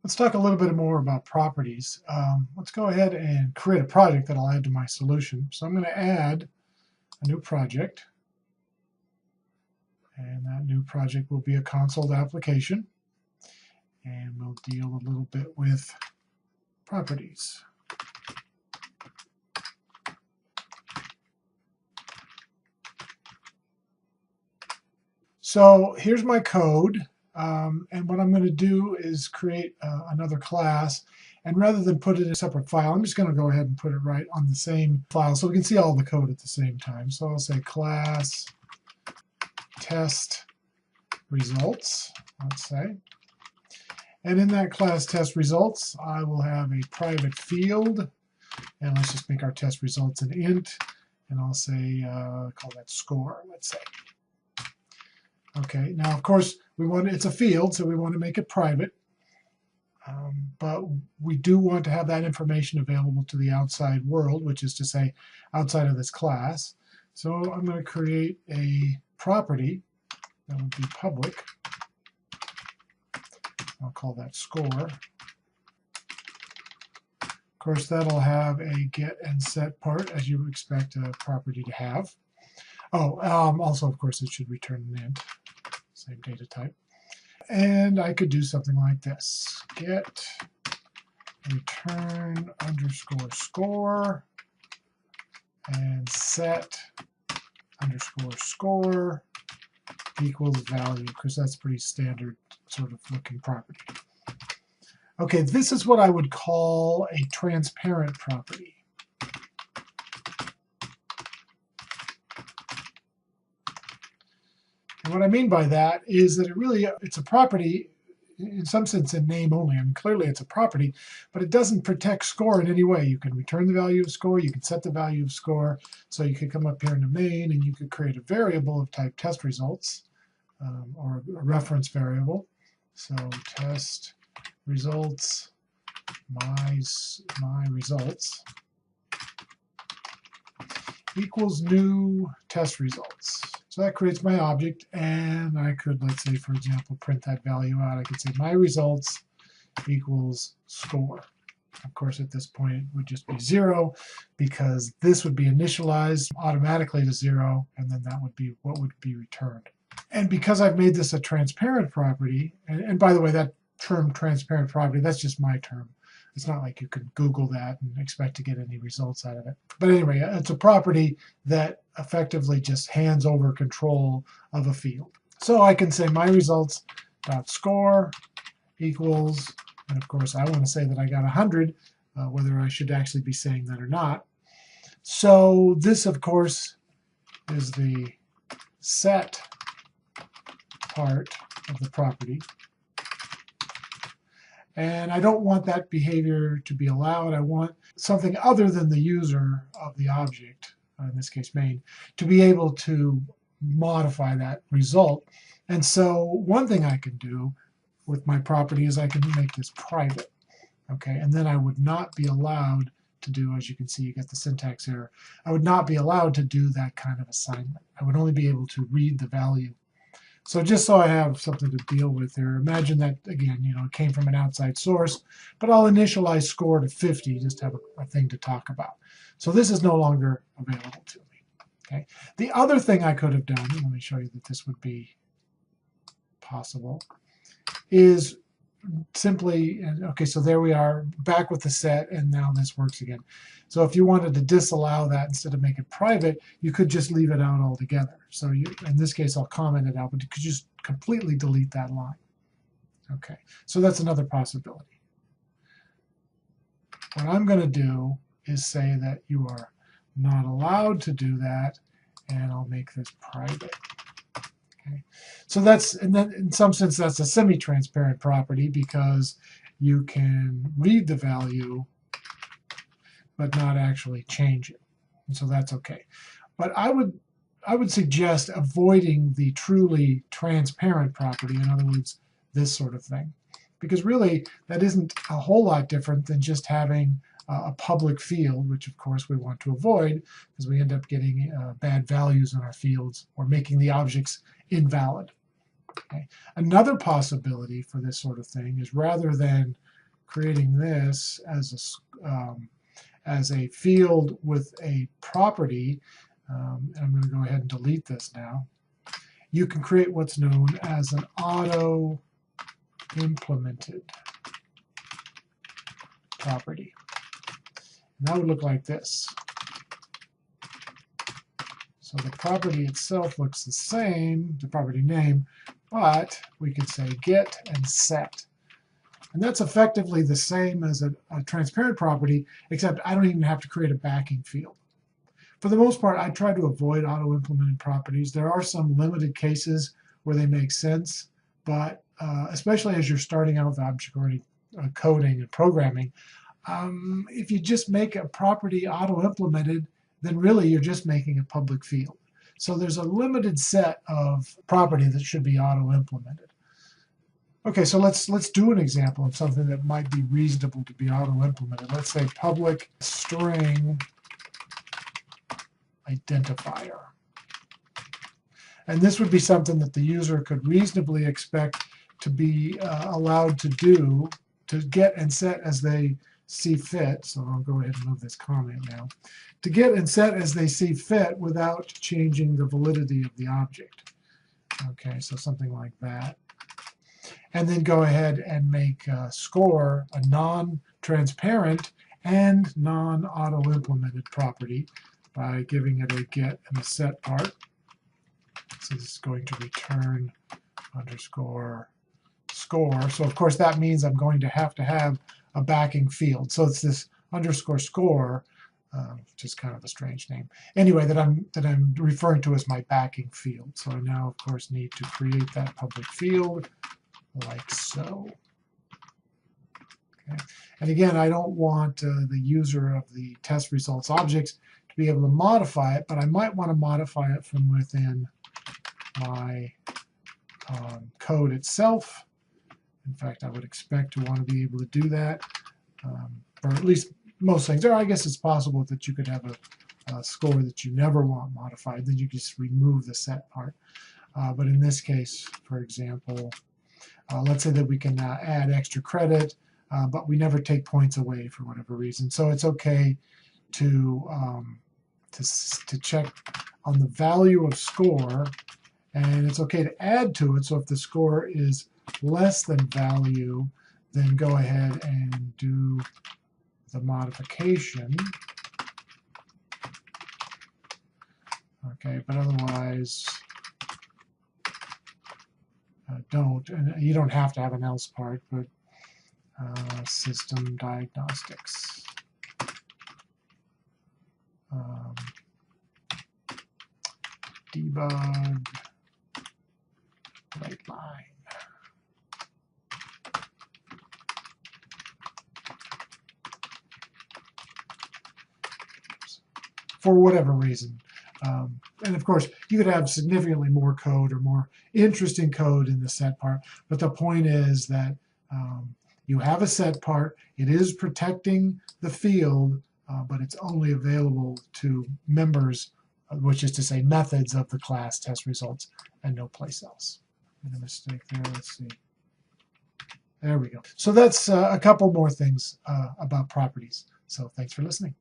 Let's talk a little bit more about properties. Let's go ahead and create a project that I'll add to my solution. So I'm going to add a new project, and that new project will be a console application, and we'll deal a little bit with properties. So here's my code. And what I'm going to do is create another class, and rather than put it in a separate file, I'm just going to go ahead and put it right on the same file so we can see all the code at the same time. So I'll say class test results, let's say. And in that class test results, I will have a private field, and let's just make our test results an int, and I'll say, call that score, let's say. Okay, now of course it's a field, so we want to make it private, but we do want to have that information available to the outside world, which is to say outside of this class. So I'm going to create a property that will be public. I'll call that score. Of course, that'll have a get and set part, as you would expect a property to have. Oh, also, of course, it should return an int. Same data type. And I could do something like this. Get return underscore score and set underscore score equals value, because that's pretty standard sort of looking property. Okay, this is what I would call a transparent property. And what I mean by that is that it's a property in some sense in name only. I mean, clearly it's a property, but it doesn't protect score in any way. You can return the value of score, you can set the value of score, so you could come up here in the main and you could create a variable of type test results, or a reference variable. So test results, my results equals new test results. So that creates my object, and I could, let's say, for example, print that value out. I could say my results equals score. Of course, at this point, it would just be 0, because this would be initialized automatically to 0, and then that would be what would be returned. And because I've made this a transparent property, and by the way, that term transparent property, that's just my term. It's not like you could Google that and expect to get any results out of it. But anyway, it's a property that effectively just hands over control of a field. So I can say my results.score equals, and of course I want to say that I got 100, whether I should actually be saying that or not. So this, of course, is the set part of the property. And I don't want that behavior to be allowed. I want something other than the user of the object, in this case main, to be able to modify that result. And so one thing I can do with my property is I can make this private. Okay, and then I would not be allowed to do, as you can see, you get the syntax error. I would not be allowed to do that kind of assignment. I would only be able to read the value. So just so I have something to deal with here, imagine that, again, it came from an outside source, but I'll initialize score to 50, just to have a thing to talk about. So this is no longer available to me. Okay. The other thing I could have done, let me show you that this would be possible, is simply, okay, so there we are, back with the set, and now this works again. So if you wanted to disallow that instead of make it private, you could just leave it out altogether. So in this case, I'll comment it out, but you could just completely delete that line. Okay, so that's another possibility. What I'm going to do is say that you are not allowed to do that, and I'll make this private. Okay. So and then in some sense that's a semi-transparent property, because you can read the value but not actually change it. And so that's okay. But I would suggest avoiding the truly transparent property, in other words, this sort of thing, because really that isn't a whole lot different than just having a public field, which of course we want to avoid, because we end up getting bad values in our fields or making the objects invalid. Okay. Another possibility for this sort of thing is, rather than creating this as a field with a property, and I'm going to go ahead and delete this now, you can create what's known as an auto-implemented property. And that would look like this. So the property itself looks the same, the property name, but we could say get and set. And that's effectively the same as a transparent property, except I don't even have to create a backing field. For the most part, I try to avoid auto-implemented properties. There are some limited cases where they make sense, but especially as you're starting out with object-oriented coding and programming, if you just make a property auto-implemented, then really you're just making a public field. So there's a limited set of property that should be auto-implemented. Okay, so let's do an example of something that might be reasonable to be auto-implemented. Let's say public string identifier. And this would be something that the user could reasonably expect to be allowed to do, to get and set as they see fit. So I'll go ahead and move this comment now. To get and set as they see fit without changing the validity of the object. Okay, so something like that. And then go ahead and make score a non-transparent and non-auto-implemented property by giving it a get and a set part. So this is going to return underscore score. So of course that means I'm going to have a backing field. So it's this underscore score, which is kind of a strange name. Anyway, that I'm referring to as my backing field. So I now of course need to create that public field like so. Okay. And again, I don't want the user of the test results objects to be able to modify it, but I might want to modify it from within my code itself. In fact, I would expect to want to be able to do that, or at least most things. Or I guess it's possible that you could have a score that you never want modified, then you just remove the set part. But in this case, for example, let's say that we can add extra credit, but we never take points away for whatever reason. So it's okay to check on the value of score, and it's okay to add to it. So if the score is less than value, then go ahead and do the modification. Okay, but otherwise don't. And you don't have to have an else part, but system diagnostics. Debug right line. For whatever reason. And of course, you could have significantly more code or more interesting code in the set part, but the point is that you have a set part, it is protecting the field, but it's only available to members, which is to say methods of the class test results, and no place else. Made a mistake there, let's see. There we go. So that's a couple more things about properties. So thanks for listening.